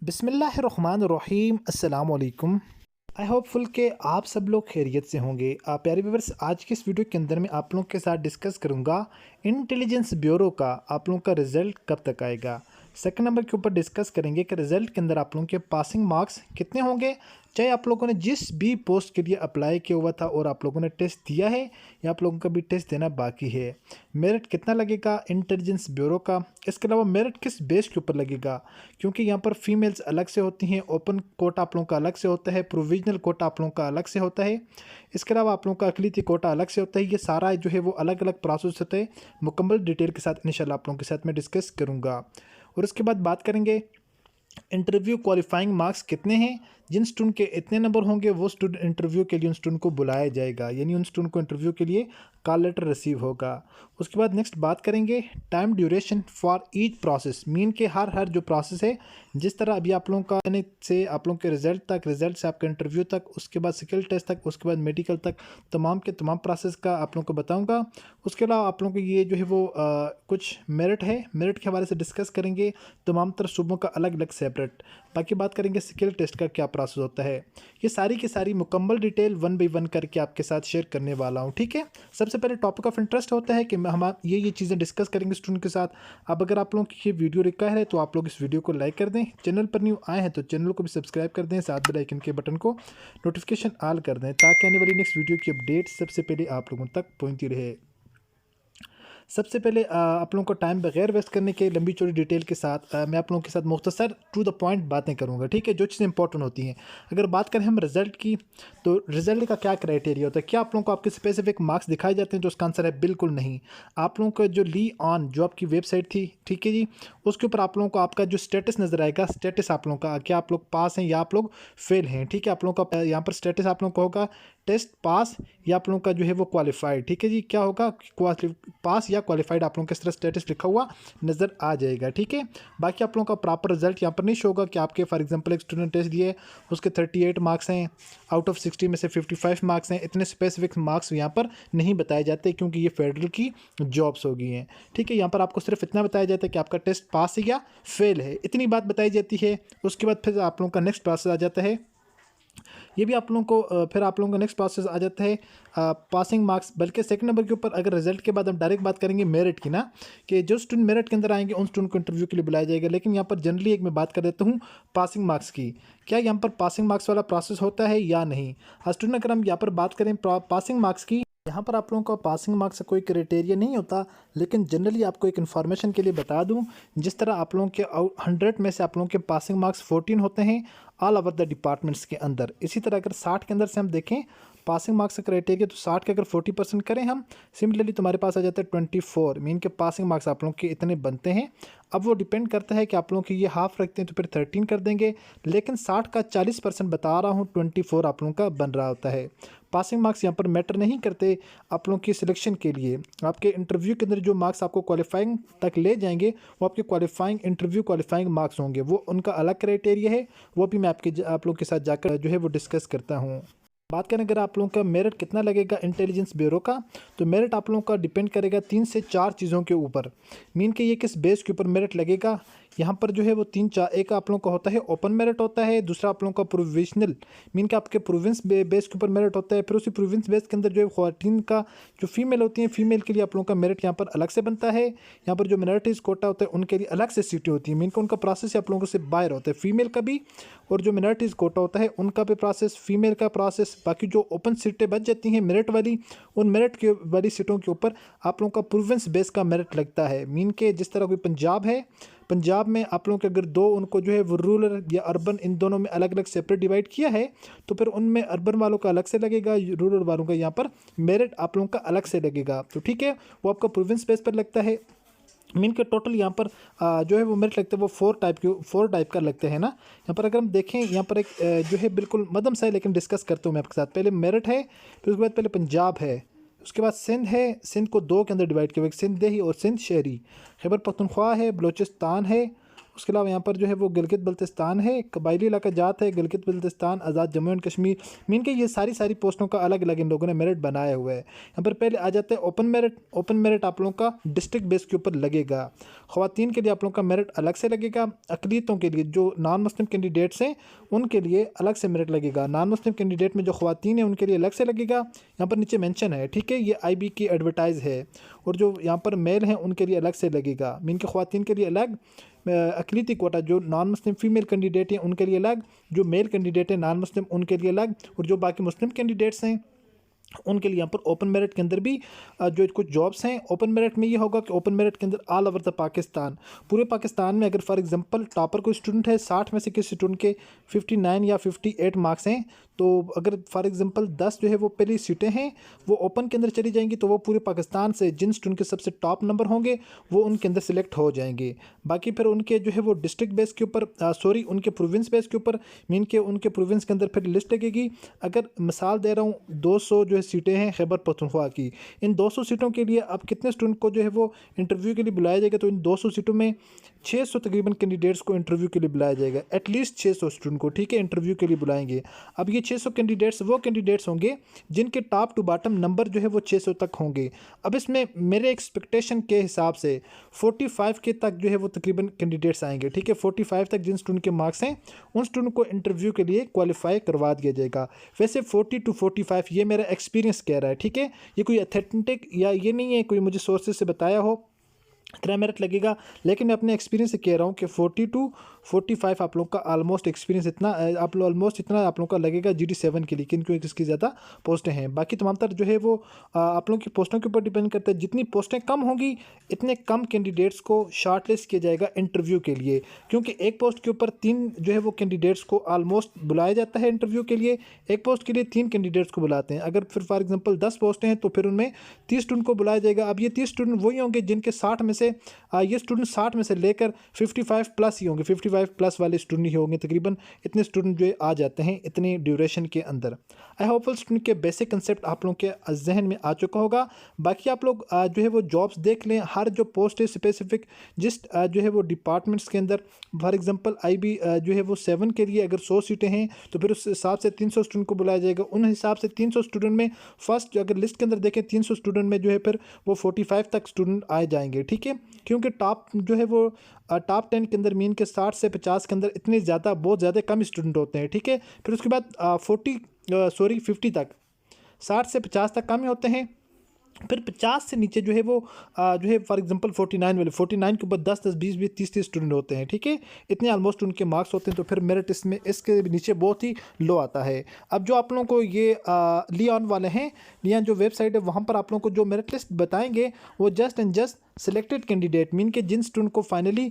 बिस्मिल्लाहिर्रहमानिर्रहीम अस्सलाम वालेकुम। आई होपफुल के आप सब लोग खैरियत से होंगे। प्यारे व्यूअर्स, आज की इस वीडियो के अंदर मैं आप लोगों के साथ डिस्कस करूंगा इंटेलिजेंस ब्यूरो का आप लोगों का रिज़ल्ट कब तक आएगा। सेकंड नंबर के ऊपर डिस्कस करेंगे कि रिज़ल्ट के अंदर आप लोगों के पासिंग मार्क्स कितने होंगे, चाहे आप लोगों ने जिस भी पोस्ट के लिए अप्लाई किया हुआ था और आप लोगों ने टेस्ट दिया है या आप लोगों का भी टेस्ट देना बाकी है। मेरिट कितना लगेगा इंटेलिजेंस ब्यूरो का, इसके अलावा मेरिट किस बेस के ऊपर लगेगा, क्योंकि यहाँ पर फीमेल्स अलग से होती हैं, ओपन कोटा आप लोगों का अलग से होता है, प्रोविजनल कोटा आप लोगों का अलग से होता है, इसके अलावा आप लोगों का अकलीती कोटा अलग से होता है। ये सारा जो है वो अलग अलग प्रोसेस होता है। मुकम्मल डिटेल के साथ इंशाल्लाह आप लोगों के साथ मैं डिस्कस करूँगा। और उसके बाद बात करेंगे इंटरव्यू क्वालिफाइंग मार्क्स कितने हैं। जिन स्टूडेंट के इतने नंबर होंगे वो स्टूडेंट इंटरव्यू के लिए उन स्टूडेंट को बुलाया जाएगा, यानी उन स्टूडेंट को इंटरव्यू के लिए कॉल लेटर रिसीव होगा। उसके बाद नेक्स्ट बात करेंगे time duration for each process, mean के हर जो प्रोसेस है, जिस तरह अभी आप लोगों का से आप लोगों के रिजल्ट तक, रिजल्ट से आपका इंटरव्यू तक, उसके बाद स्किल टेस्ट तक, उसके बाद मेडिकल तक, तमाम के तमाम प्रोसेस का आप लोगों को बताऊँगा। उसके अलावा आप लोगों को ये जो है वो कुछ मेरिट है, मेरिट के हवाले से डिस्कस करेंगे, तमाम तरह सूबों का अलग अलग सेपरेट। बाकी बात करेंगे स्किल टेस्ट का क्या प्रोसेस होता है। ये सारी की सारी मुकम्मल डिटेल वन बाई वन करके आपके साथ शेयर करने वाला हूँ, ठीक है। सबसे पहले टॉपिक ऑफ इंटरेस्ट होता है कि हम ये चीज़ें डिस्कस करेंगे स्टूडेंट के साथ। अब अगर आप लोगों की ये वीडियो रिक्वायर है तो आप लोग इस वीडियो को लाइक कर दें, चैनल पर न्यू आए हैं तो चैनल को भी सब्सक्राइब कर दें, साथ बेल आइकन के बटन को नोटिफिकेशन ऑल कर दें, ताकि आने वाली नेक्स्ट वीडियो की अपडेट सबसे पहले आप लोगों तक पहुँचती रहे। सबसे पहले आप लोगों को टाइम बगैर वेस्ट करने के लंबी चौड़ी डिटेल के साथ मैं आप लोगों के साथ मुख्तसर टू द पॉइंट बातें करूंगा, ठीक है, जो चीज़ें इंपॉर्टेंट होती हैं। अगर बात करें हम रिजल्ट की, तो रिजल्ट का क्या क्राइटेरिया होता है, क्या आप लोगों को आपके स्पेसिफिक मार्क्स दिखाए जाते हैं? तो उसका आंसर है बिल्कुल नहीं। आप लोगों का जो ली ऑन जो आपकी वेबसाइट थी, ठीक है जी, उसके ऊपर आप लोगों को आपका जो स्टेटस नज़र आएगा, स्टेटस आप लोगों का, क्या आप लोग पास हैं या आप लोग फेल हैं, ठीक है। आप लोगों का यहाँ पर स्टेटस आप लोगों का होगा टेस्ट पास या आप लोगों का जो है वो क्वालिफाइड, ठीक है जी। क्या होगा, पास या क्वालिफाइड आप लोगों का इस तरह स्टेटस लिखा हुआ नज़र आ जाएगा, ठीक है। बाकी आप लोगों का प्रॉपर रिजल्ट यहाँ पर नहीं शो होगा कि आपके फॉर एग्जांपल एक स्टूडेंट टेस्ट दिए, उसके 38 मार्क्स हैं, आउट ऑफ 60 में से 55 मार्क्स हैं। इतने स्पेसिफिक मार्क्स यहाँ पर नहीं बताए जाते, क्योंकि ये फेडरल की जॉब्स हो गई हैं, ठीक है। यहाँ पर आपको सिर्फ इतना बताया जाता है कि आपका टेस्ट पास है या फेल है, इतनी बात बताई जाती है। उसके बाद फिर आप लोगों का नेक्स्ट प्रोसेस आ जाता है, ये भी आप लोगों को फिर आप लोगों का नेक्स्ट प्रोसेस आ जाता है पासिंग मार्क्स। बल्कि सेकंड नंबर के ऊपर अगर रिजल्ट के बाद हम डायरेक्ट बात करेंगे मेरिट की ना, कि जो स्टूडेंट मेरिट के अंदर आएंगे उन स्टूडेंट को इंटरव्यू के लिए बुलाया जाएगा। लेकिन यहाँ पर जनरली एक मैं बात कर देता हूँ पासिंग मार्क्स की, क्या यहाँ पर पासिंग मार्क्स वाला प्रोसेस होता है या नहीं। स्टूडेंट अगर हम यहाँ पर बात करें पासिंग मार्क्स की, यहाँ पर आप लोगों का पासिंग मार्क्स का कोई क्राइटेरिया नहीं होता, लेकिन जनरली आपको एक इन्फॉर्मेशन के लिए बता दूँ, जिस तरह आप लोगों के 100 में से आप लोगों के पासिंग मार्क्स 14 होते हैं ऑल ओवर द डिपार्टमेंट्स के अंदर। इसी तरह अगर 60 के अंदर से हम देखें पासिंग मार्क्स का क्राइटेरिया, तो 60 के अगर 40% करें हम, सिमिलरली तुम्हारे पास आ जाता है 24, मीन के पासिंग मार्क्स आप लोगों के इतने बनते हैं। अब वो डिपेंड करता है कि आप लोगों की ये हाफ रखते हैं तो फिर 13 कर देंगे, लेकिन 60 का 40% बता रहा हूँ, 24 आप लोगों का बन रहा होता है। पासिंग मार्क्स यहाँ पर मैटर नहीं करते आप लोगों की सिलेक्शन के लिए। आपके इंटरव्यू के अंदर जो मार्क्स आपको क्वालिफाइंग तक ले जाएंगे वो आपके क्वालिफाइंग इंटरव्यू क्वालिफाइंग मार्क्स होंगे, वो उनका अलग क्राइटेरिया है, वो भी मैं आप लोगों के साथ जाकर जो है वो डिस्कस करता हूँ। बात करें अगर आप लोगों का मेरिट कितना लगेगा इंटेलिजेंस ब्यूरो का, तो मेरिट आप लोगों का डिपेंड करेगा 3 से 4 चीज़ों के ऊपर। मीन के ये किस बेस के ऊपर मेरिट लगेगा, यहाँ पर जो है वो 3-4, एक आप लोगों का होता है ओपन मेरिट होता है, दूसरा आप लोगों का प्रोविजनल, मीन के आपके प्रोविंस बेस के ऊपर मेरिट होता है। फिर उसी प्रोविंस बेस के अंदर जो है ख्वातीन का जो फीमेल होती हैं, फीमेल के लिए आप लोगों का मेरिट यहाँ पर अलग से बनता है। यहाँ पर जो मिनॉरिटीज़ कोटा होता है उनके लिए अलग से सीटें होती हैं, मीन का उनका प्रोसेस आप लोगों से बाहर होता है, फीमेल का भी, और जो मिनॉरिटीज़ कोटा होता है उनका भी प्रोसेस, फीमेल का प्रोसेस। बाकी जो ओपन सीटें बच जाती हैं मेरिट वाली, उन मेरिट के वाली सीटों के ऊपर आप लोगों का प्रोविंस बेस का मेरिट लगता है। मीन के जिस तरह कोई पंजाब है, पंजाब में आप लोगों के अगर दो उनको जो है वो रूरल या अर्बन इन दोनों में अलग अलग सेपरेट डिवाइड किया है, तो फिर उनमें अर्बन वालों का अलग से लगेगा, रूरल वालों का यहाँ पर मेरिट आप लोगों का अलग से लगेगा, तो ठीक है, वो आपका प्रोविंस बेस पर लगता है। मीन के टोटल यहाँ पर जो है वो मेरिट लगता है वो 4 टाइप का लगते हैं ना। यहाँ पर अगर हम देखें, यहाँ पर एक जो है बिल्कुल मदम सा है, लेकिन डिस्कस करता हूँ मैं आपके साथ। पहले मेरिट है, फिर उसके बाद पहले पंजाब है, उसके बाद सिंध है, सिंध को 2 के अंदर डिवाइड किया हुआ, सिंध देही और सिंध शहरी, खैबर पख्तूनख्वा है, बलूचिस्तान है, उसके अलावा यहाँ पर जो है वो गिलगित बल्तिस्तान है, कबायली इलाका जात है, गिलगित बल्तिस्तान, आज़ाद जम्मू एंड कश्मीर। मीन के ये सारी पोस्टों का अलग अलग इन लोगों ने मेरिट बनाया हुआ है। यहाँ पर पहले आ जाता है ओपन मेरिट। ओपन मेरिट आप लोगों का डिस्ट्रिक्ट बेस के ऊपर लगेगा। ख़वातीन के लिए आप लोगों का मेरिट अलग से लगेगा। अक़लियतों के लिए जो नॉन मुस्लिम कैंडिडेट्स हैं उनके लिए अलग से मेरिट लगेगा। नॉन मुस्लिम कैंडिडेट में जो ख़वातीन हैं उनके लिए अलग से लगेगा। यहाँ पर नीचे मेंशन है, ठीक है, ये IB की एडवर्टाइज़ है। और जो यहाँ पर मेल हैं उनके लिए अलग से लगेगा। मीन के ख़वातीन के लिए अलग अक़लियती कोटा, जो नॉन मुस्लिम फ़ीमेल कैंडिडेट हैं उनके लिए अलग, जो मेल कैंडिडेट हैं नॉन मुस्लिम उनके लिए अलग, और जो बाकी मुस्लिम कैंडिडेट्स हैं उनके लिए यहाँ पर ओपन मेरिट के अंदर भी जो कुछ जॉब्स हैं। ओपन मेरिट में ये होगा कि ओपन मेरिट के अंदर ऑल ओवर द पाकिस्तान, पूरे पाकिस्तान में अगर फॉर एग्जांपल टॉपर कोई स्टूडेंट है, 60 में से किसी स्टूडेंट के 59 या 58 मार्क्स हैं, तो अगर फॉर एग्जांपल 10 जो है वो पहली सीटें हैं वो ओपन के अंदर चली जाएंगी, तो वो पूरे पाकिस्तान से जिन स्टूडेंट के सबसे टॉप नंबर होंगे वो उनके अंदर सिलेक्ट हो जाएंगे। बाकी फिर उनके जो है वो डिस्ट्रिक्ट बेस के ऊपर उनके प्रोविंस बेस के ऊपर, मीन के उनके प्रोविंस के अंदर फिर लिस्ट लगेगी। अगर मिसाल दे रहा हूँ 200 जो है सीटें हैं खैबर पख्तूनख्वा की, इन 200 सीटों के लिए अब कितने स्टूडेंट को जो है वो इंटरव्यू के लिए बुलाया जाएगा, तो इन 200 सीटों में 600 तकरीबन कैंडिडेट्स को इंटरव्यू के लिए बुलाया जाएगा। एटलीस्ट 600 स्टूडेंट को, ठीक है, इंटरव्यू के लिए बुलाएंगे। अब ये 600 कैंडिडेट्स वो कैंडिडेट्स होंगे जिनके टॉप टू बॉटम नंबर जो है वो 600 तक होंगे। अब इसमें मेरे एक्सपेक्टेशन के हिसाब से 45 के तक जो है वो तकरीबन कैंडिडेट्स आएंगे, ठीक है। 45 तक जिन स्टूडेंट के मार्क्स हैं उन स्टूडेंट को इंटरव्यू के लिए क्वालिफाई करवा दिया जाएगा। वैसे 40 to 45 ये मेरा एक्सपीरियंस कह रहा है, ठीक है। ये कोई अथेंटिक या ये नहीं है कोई मुझे सोर्सेज से बताया हो इतना मेरिट लगेगा, लेकिन मैं अपने एक्सपीरियंस से कह रहा हूँ कि 40 to 45 आप लोग का ऑलमोस्ट एक्सपीरियंस इतना आप लोग ऑलमोस्ट इतना आप लोग का लगेगा GD7 के लिए, क्योंकि इसकी ज़्यादा पोस्टें हैं। बाकी तमाम तर जो है वो आप लोगों की पोस्टों के ऊपर डिपेंड करता है। जितनी पोस्टें कम होंगी इतने कम कैंडिडेट्स को शार्ट लिस्ट किया जाएगा इंटरव्यू के लिए, क्योंकि एक पोस्ट के ऊपर 3 जो है वो कैंडिडेट्स को ऑलमोस्ट बुलाया जाता है इंटरव्यू के लिए। एक पोस्ट के लिए 3 कैंडिडेट्स को बुलाते हैं। अगर फिर फॉर एग्जाम्पल 10 पोस्टें हैं तो फिर उनमें 30 स्टूडेंट को बुलाया जाएगा। अब ये 30 स्टूडेंट वही होंगे जिनके 60 में से ये स्टूडेंट 60 में से लेकर 55 प्लस ही होंगे, 55 प्लस वाले स्टूडेंट ही होंगे। तकरीबन इतने स्टूडेंट जो आ जाते हैं इतनी ड्यूरेशन के अंदर। आई होप स्टूडेंट के बेसिक कंसेप्ट आप लोगों के जहन में आ चुका होगा। बाकी आप लोग जो है वो जॉब्स देख लें, हर जो पोस्ट है स्पेसिफिक जिस जो है वो डिपार्टमेंट्स के अंदर, फॉर एग्जांपल IB जो है वो 7 के लिए अगर 100 सीटें हैं तो फिर उस हिसाब से 300 स्टूडेंट को बुलाया जाएगा। उन हिसाब से 300 स्टूडेंट में फर्स्ट अगर लिस्ट के अंदर देखें 300 स्टूडेंट में जो है फिर वो 45 तक स्टूडेंट आए जाएंगे, ठीक है। क्योंकि टॉप जो है वो टॉप 10 के अंदर मीन के 60 से 50 के अंदर इतने ज़्यादा बहुत ज़्यादा कम स्टूडेंट होते हैं, ठीक है। फिर उसके बाद 50 तक 60 से 50 तक कम ही होते हैं। फिर 50 से नीचे जो है वो जो है फॉर एग्जांपल 49 के ऊपर 10 20 30 स्टूडेंट होते हैं, ठीक है। इतने ऑलमोस्ट उनके मार्क्स होते हैं, तो फिर मेरिट इसमें इसके नीचे बहुत ही लो आता है। अब जो आप लोगों को ये लियॉन वाले हैं, लियॉन जो वेबसाइट है वहाँ पर आप लोगों को जो मेरिट लिस्ट बताएंगे वो just and just selected candidate mean के जिन स्टूडेंट को फाइनली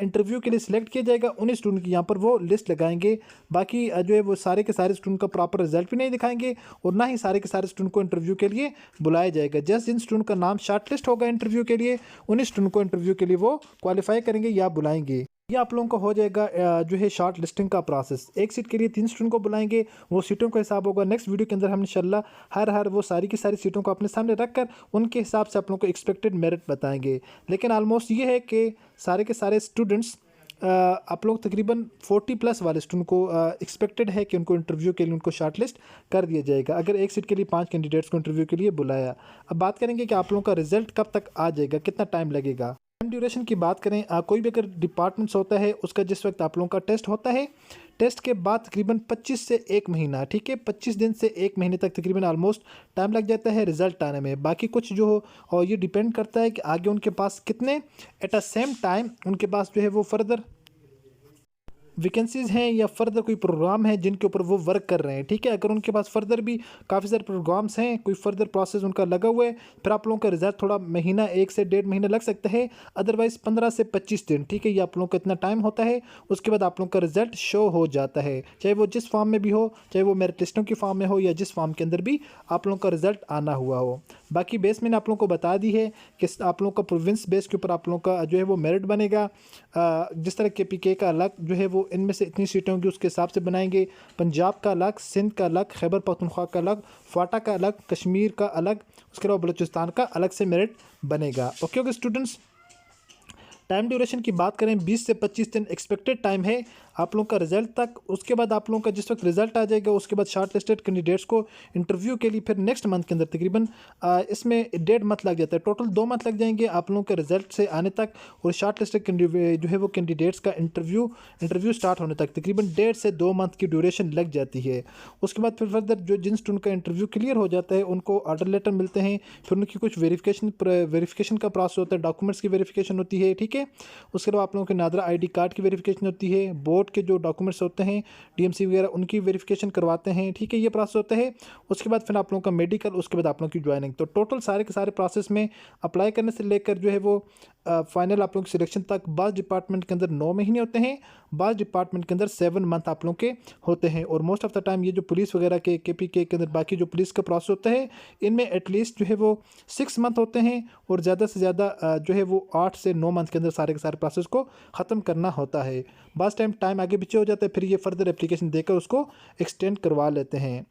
इंटरव्यू के लिए सिलेक्ट किया जाएगा उन्हीं स्टूडेंट की यहाँ पर वो लिस्ट लगाएंगे। बाकी जो है वो सारे के सारे स्टूडेंट का प्रॉपर रिजल्ट भी नहीं दिखाएंगे और ना ही सारे के सारे स्टूडेंट को इंटरव्यू के लिए बुलाया जाएगा। जस्ट जिन स्टूडेंट का नाम शॉर्ट लिस्ट होगा इंटरव्यू के लिए उन्हीं स्टूडेंट को इंटरव्यू के लिए वो क्वालिफाई करेंगे या बुलाएंगे। ये आप लोगों को हो जाएगा जो है शॉर्ट लिस्टिंग का प्रोसेस। एक सीट के लिए 3 स्टूडेंट को बुलाएंगे, वो सीटों का हिसाब होगा। नेक्स्ट वीडियो के अंदर हम इंशाल्लाह हर वो सारी की सारी सीटों को अपने सामने रखकर उनके हिसाब से आप लोगों को एक्सपेक्टेड मेरिट बताएंगे। लेकिन ऑलमोस्ट ये है कि सारे के सारे स्टूडेंट्स आप लोग तकरीबन 40 प्लस वाले स्टूडेंट को एक्सपेक्टेड है कि उनको इंटरव्यू के लिए उनको शॉर्ट लिस्ट कर दिया जाएगा। अगर एक सीट के लिए 5 कैंडिडेट्स को इंटरव्यू के लिए बुलाया। अब बात करेंगे कि आप लोगों का रिजल्ट कब तक आ जाएगा, कितना टाइम लगेगा। टाइम ड्यूरेशन की बात करें, कोई भी अगर डिपार्टमेंट्स होता है उसका जिस वक्त आप लोगों का टेस्ट होता है, टेस्ट के बाद तकरीबन 25 से 1 महीना, ठीक है, 25 दिन से 1 महीने तक तकरीबन ऑलमोस्ट टाइम लग जाता है रिजल्ट आने में। बाकी कुछ जो हो और ये डिपेंड करता है कि आगे उनके पास कितने एट अ सेम टाइम उनके पास जो है वो फर्दर वैकेंसीज़ हैं या फर्दर कोई प्रोग्राम है जिनके ऊपर वो वर्क कर रहे हैं, ठीक है। अगर उनके पास फर्दर भी काफ़ी सारे प्रोग्राम्स हैं, कोई फर्दर प्रोसेस उनका लगा हुआ है, फिर आप लोगों का रिजल्ट थोड़ा महीना 1 से 1.5 महीना लग सकता है। अदरवाइज़ 15 से 25 दिन, ठीक है, ये आप लोगों का इतना टाइम होता है। उसके बाद आप लोगों का रिजल्ट शो हो जाता है, चाहे वो जिस फॉर्म में भी हो, चाहे वो मेरिट लिस्टों की फॉर्म में हो या जिस फॉर्म के अंदर भी आप लोगों का रिजल्ट आना हुआ हो। बाकी बेस मैंने आप लोगों को बता दी है कि आप लोगों का प्रोविंस बेस के ऊपर आप लोगों का जो है वो मेरिट बनेगा। जिस तरह KPK का अलग जो है वो इनमें से इतनी सीटें होंगी उसके हिसाब से बनाएंगे। पंजाब का अलग, सिंध का अलग, खैबर पख्तूनख्वा का अलग, फाटा का अलग, कश्मीर का अलग, उसके अलावा बलूचिस्तान का अलग से मेरिट बनेगा। ओके स्टूडेंट्स, टाइम ड्यूरेशन की बात करें 20 से 25 दिन एक्सपेक्टेड टाइम है आप लोगों का रिजल्ट तक। उसके बाद आप लोगों का जिस वक्त रिजल्ट आ जाएगा उसके बाद शॉर्ट लिस्टेड कैंडिडेट्स को इंटरव्यू के लिए फिर नेक्स्ट मंथ के अंदर तकरीबन इसमें 1.5 मंथ लग जाता है, टोटल 2 मंथ लग जाएंगे आप लोगों के रिजल्ट से आने तक और शॉर्ट लिस्टेड जो है वो कैंडिडेट्स का इंटरव्यू स्टार्ट होने तक तकरीबन 1.5 से 2 मंथ की ड्यूरेशन लग जाती है। उसके बाद फिर फर्दर जो जिन स्टूडेंट का इंटरव्यू क्लियर हो जाता है उनको ऑर्डर लेटर मिलते हैं, फिर उनकी कुछ वेरिफिकेशन का प्रोसेस होता है, डॉक्यूमेंट्स की वेरिफिकेशन होती है, ठीक है। उसके बाद आप लोगों के नादरा आईडी कार्ड की वेरिफिकेशन होती है, बोर्ड के जो डॉक्यूमेंट्स होते हैं डीएमसी वगैरह उनकी वेरिफिकेशन करवाते हैं, ठीक है, ये प्रोसेस होता है। उसके बाद फिर आप लोगों का मेडिकल, उसके बाद आप लोगों की ज्वाइनिंग। तो टोटल सारे के सारे प्रोसेस में अप्लाई करने से लेकर जो है वो फाइनल आप लोगों की सिलेक्शन तक बाज़ डिपार्टमेंट के अंदर 9 महीने होते हैं, बाज़ डिपार्टमेंट के अंदर 7 मंथ आप लोगों के होते हैं। और मोस्ट ऑफ द टाइम ये जो पुलिस वगैरह के KPK के अंदर बाकी जो पुलिस का प्रोसेस होता है इनमें एटलीस्ट जो है वो 6 मंथ होते हैं और ज़्यादा से ज़्यादा जो है वो 8 से 9 मंथ के अंदर सारे के सारे प्रोसेस को ख़त्म करना होता है। बस टाइम आगे पीछे हो जाता है, फिर ये फर्दर एप्लीकेशन देकर उसको एक्सटेंड करवा लेते हैं।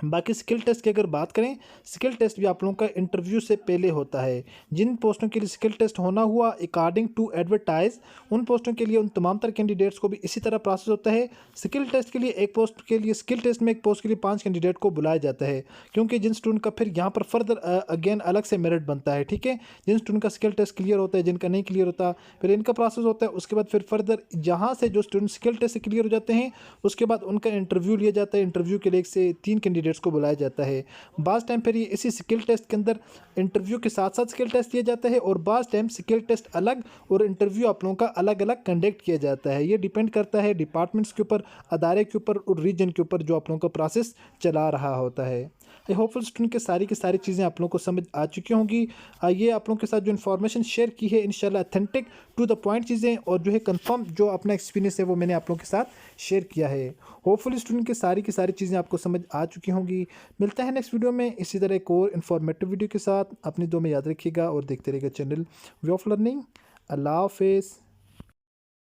बाकी स्किल टेस्ट की अगर बात करें, स्किल टेस्ट भी आप लोगों का इंटरव्यू से पहले होता है। जिन पोस्टों के लिए स्किल टेस्ट होना हुआ अकॉर्डिंग टू एडवर्टाइज, उन पोस्टों के लिए उन तमाम तरह कैंडिडेट्स को भी इसी तरह प्रोसेस होता है। स्किल टेस्ट के लिए एक पोस्ट के लिए स्किल टेस्ट में एक पोस्ट के लिए 5 कैंडिडेट को बुलाया जाता है, क्योंकि जिन स्टूडेंट का फिर यहाँ पर फर्दर अगेन अलग से मेरिट बनता है, ठीक है। जिन स्टूडेंट का स्किल टेस्ट क्लियर होता है, जिनका नहीं क्लियर होता, फिर इनका प्रोसेस होता है। उसके बाद फिर फर्दर जहाँ से जो स्टूडेंट स्किल टेस्ट से क्लियर हो जाते हैं उसके बाद उनका इंटरव्यू लिया जाता है। इंटरव्यू के लिए 1 से 3 कैंडिडेट्स को बुलाया जाता है। बाज़ टाइम फिर ये इसी स्किल टेस्ट के अंदर इंटरव्यू के साथ साथ स्किल टेस्ट दिया जाता है और बाज़ टाइम स्किल टेस्ट अलग और इंटरव्यू आप लोगों का अलग अलग कंडक्ट किया जाता है। ये डिपेंड करता है डिपार्टमेंट्स के ऊपर, अदारे के ऊपर और रीजन के ऊपर जो आप लोगों का प्रोसेस चला रहा होता है। आई होपफुल स्टूडेंट के सारी की सारी चीज़ें आप लोगों को समझ आ चुकी होंगी। ये आप लोगों के साथ जो इन्फॉर्मेशन शेयर की है इंशाल्लाह अथेंटिक टू द पॉइंट चीज़ें और जो है कंफर्म जो अपना एक्सपीरियंस है वो मैंने आप लोगों के साथ शेयर किया है। होपफुल स्टूडेंट की सारी चीज़ें आपको समझ आ चुकी होंगी। मिलता है नेक्स्ट वीडियो में इसी तरह एक और इन्फॉर्मेटिव वीडियो के साथ। अपनी दुआ में याद रखिएगा और देखते रहिएगा चैनल वे ऑफ लर्निंग। अल्लाह हाफिज़।